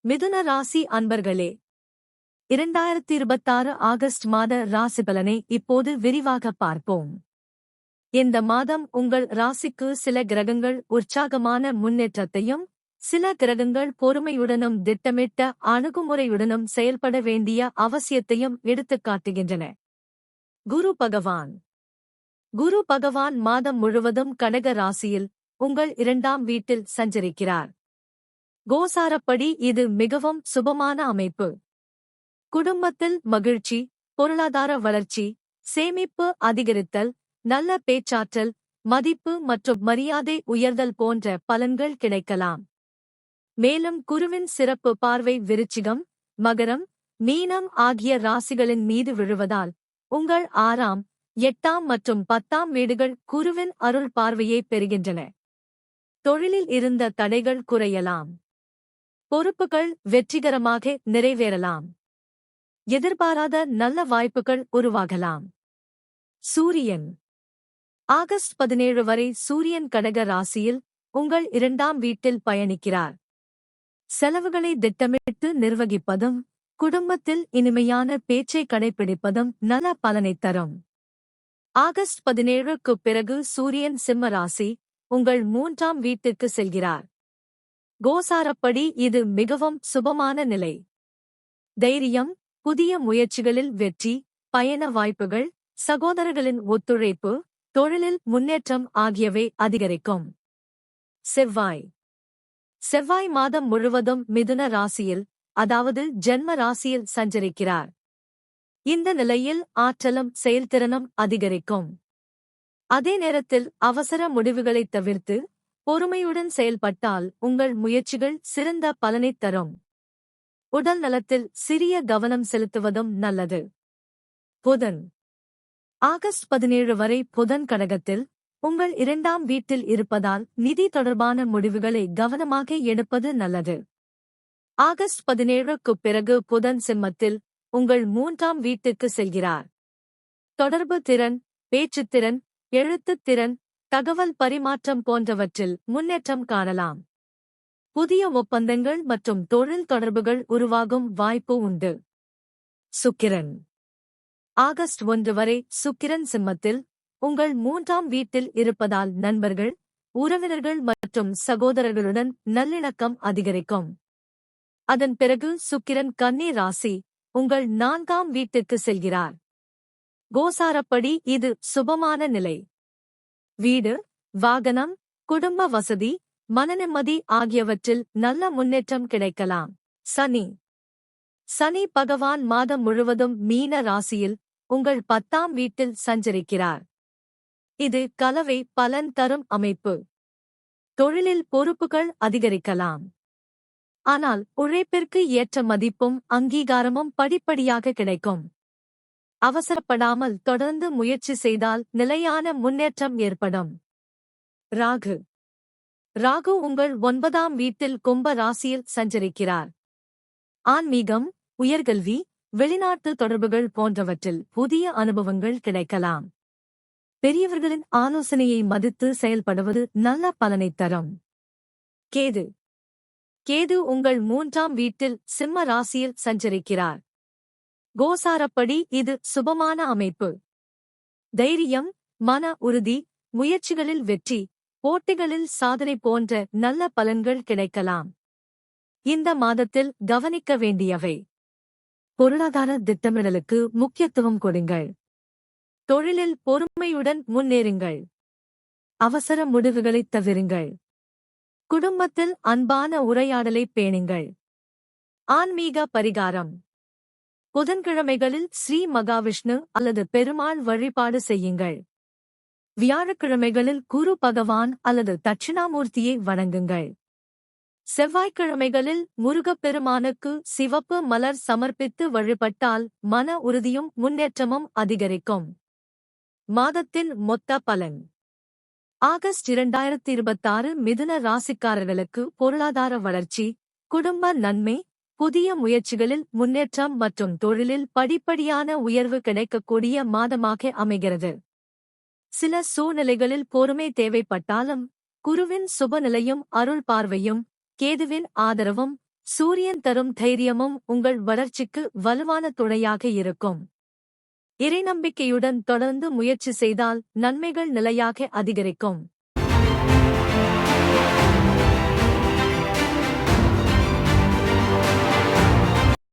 மிதுன ராசி அன்பர்களே, 2026 ஆகஸ்ட் மாத ராசிபலனை இப்போது விரிவாக பார்ப்போம். இந்த மாதம் உங்கள் ராசிக்கு சில கிரகங்கள் உற்சாகமான முன்னேற்றத்தையும், சில கிரகங்கள் பொறுமையுடனும் திட்டமிட்ட அணுகுமுறையுடனும் செயல்பட வேண்டிய அவசியத்தையும் எடுத்துக்காட்டுகின்றன. குரு பகவான் குரு பகவான் மாதம் முழுவதும் கடக ராசியில் உங்கள் 2ஆம் வீட்டில் சஞ்சரிக்கிறார். கோசாரப்படி இது மிகவும் சுபமான அமைப்பு. குடும்பத்தில் மகிழ்ச்சி, பொருளாதார வளர்ச்சி, சேமிப்பு அதிகரித்தல், நல்ல பேச்சாற்றல், மதிப்பு மற்றும் மரியாதை உயர்தல் போன்ற பலன்கள் கிடைக்கலாம். மேலும் குருவின் சிறப்பு பார்வை விருச்சிகம், மகரம், மீனம் ஆகிய ராசிகளின் மீது விழுவதால் உங்கள் 6ஆம், 8ஆம் மற்றும் 10ஆம் வீடுகள் குருவின் அருள் பார்வையை பெறுகின்றன. தொழிலில் இருந்த தடைகள் குறையலாம். பொறுப்புகள் வெற்றிகரமாக நிறைவேறலாம். எதிர்பாராத நல்ல வாய்ப்புகள் உருவாகலாம். சூரியன் ஆகஸ்ட் 17 வரை சூரியன் கடக ராசியில் உங்கள் 2ஆம் வீட்டில் பயணிக்கிறார். செலவுகளை திட்டமிட்டு நிர்வகிப்பதும், குடும்பத்தில் இனிமையான பேச்சை கடைப்பிடிப்பதும் நல்ல பலனைத் தரும். ஆகஸ்ட் 17க்கு பிறகு சூரியன் சிம்ம ராசி உங்கள் 3ஆம் வீட்டிற்கு செல்கிறார். கோசாரப்படி இது மிகவும் சுபமான நிலை. தைரியம், புதிய முயற்சிகளில் வெற்றி, பயண வாய்ப்புகள், சகோதரர்களின் ஒத்துழைப்பு, தொழிலில் முன்னேற்றம் ஆகியவை அதிகரிக்கும். செவ்வாய் மாதம் முழுவதும் மிதுன ராசியில், அதாவது ஜென்ம ராசியில் சஞ்சரிக்கிறார். இந்த நிலையில் ஆற்றலும் செயல்திறனும் அதிகரிக்கும். அதே நேரத்தில் அவசர முடிவுகளைத் தவிர்த்து பொறுமையுடன் செயல்பட்டால் உங்கள் முயற்சிகள் சிறந்த பலனைத் தரும். உடல் நலத்தில் சிறிய கவனம் செலுத்துவதும் நல்லது. புதன் ஆகஸ்ட் 17 வரை புதன் கடகத்தில் உங்கள் 2ஆம் வீட்டில் இருப்பதால் நிதி தொடர்பான முடிவுகளை கவனமாக எடுப்பது நல்லது. ஆகஸ்ட் 17க்கு பிறகு புதன் சிம்மத்தில் உங்கள் 3ஆம் வீட்டுக்கு செல்கிறார். தொடர்பு திறன், பேச்சுத்திறன், எழுத்துத் திறன், தகவல் பரிமாற்றம் போன்றவற்றில் முன்னேற்றம் காணலாம். புதிய ஒப்பந்தங்கள் மற்றும் தொழில் தொடர்புகள் உருவாகும் வாய்ப்பு உண்டு. சுக்கிரன் ஆகஸ்ட் 1 வரை சுக்கிரன் சிம்மத்தில் உங்கள் 3ஆம் வீட்டில் இருப்பதால் நண்பர்கள், உறவினர்கள் மற்றும் சகோதரர்களுடன் நல்லிணக்கம் அதிகரிக்கும். அதன் பிறகு சுக்கிரன் கன்னி ராசி உங்கள் 4ஆம் வீட்டுக்கு செல்கிறார். கோசாரப்படி இது சுபமான நிலை. வீடு, வாகனம், குடும்ப வசதி, மனநிம்மதி ஆகியவற்றில் நல்ல முன்னேற்றம் கிடைக்கலாம். சனி பகவான் மாதம் முழுவதும் மீன ராசியில் உங்கள் 10ஆம் வீட்டில் சஞ்சரிக்கிறார். இது கலவை பலன் தரும் அமைப்பு. தொழிலில் பொறுப்புகள் அதிகரிக்கலாம். ஆனால் உழைப்பிற்கு ஏற்ற மதிப்பும் அங்கீகாரமும் படிப்படியாக கிடைக்கும். அவசரப்படாமல் தொடர்ந்து முயற்சி செய்தால் நிலையான முன்னேற்றம் ஏற்படும். ராகு உங்கள் 9ஆம் வீட்டில் கும்ப ராசியில் சஞ்சரிக்கிறார். ஆன்மீகம், உயர்கல்வி, வெளிநாட்டு தொடர்புகள் போன்றவற்றில் புதிய அனுபவங்கள் கிடைக்கலாம். பெரியவர்களின் ஆலோசனையை மதித்து செயல்படுவது நல்ல பலனைத் தரும். கேது உங்கள் 3ஆம் வீட்டில் சிம்ம ராசியில் சஞ்சரிக்கிறார். கோசாரப்படி இது சுபமான அமைப்பு. தைரியம், மன உறுதி, முயற்சிகளில் வெற்றி, போட்டிகளில் சாதனை போன்ற நல்ல பலன்கள் கிடைக்கலாம். இந்த மாதத்தில் கவனிக்க வேண்டியவை: பொருளாதார திட்டமிடலுக்கு முக்கியத்துவம் கொடுங்கள். தொழிலில் பொறுமையுடன் முன்னேறுங்கள். அவசர முடிவுகளைத் தவிருங்கள். குடும்பத்தில் அன்பான உரையாடலை பேணுங்கள். ஆன்மீக பரிகாரம்: புதன்கிழமைகளில் ஸ்ரீ மகாவிஷ்ணு அல்லது பெருமாள் வழிபாடு செய்யுங்கள். வியாழக்கிழமைகளில் குரு பகவான் அல்லது தட்சிணாமூர்த்தியை வணங்குங்கள். செவ்வாய்க்கிழமைகளில் முருகப்பெருமானுக்கு சிவப்பு மலர் சமர்ப்பித்து வழிபட்டால் மன உறுதியும் முன்னேற்றமும் அதிகரிக்கும். மாதத்தின் மொத்த பலன்: ஆகஸ்ட் 2026 மிதுன ராசிக்காரர்களுக்கு பொருளாதார வளர்ச்சி, குடும்ப நன்மை, புதிய முயற்சிகளில் முன்னேற்றம் மற்றும் தொழிலில் படிப்படியான உயர்வு கிடைக்கக்கூடிய மாதமாக அமைகிறது. சில சூழ்நிலைகளில் பொறுமை தேவைப்பட்டாலும், குருவின் சுபநிலையும் அருள் பார்வையும், கேதுவின் ஆதரவும், சூரியன் தரும் தைரியமும் உங்கள் வளர்ச்சிக்கு வலுவான துணையாக இருக்கும். இறைநம்பிக்கையுடன் தொடர்ந்து முயற்சி செய்தால் நன்மைகள் நிலையாக அதிகரிக்கும்.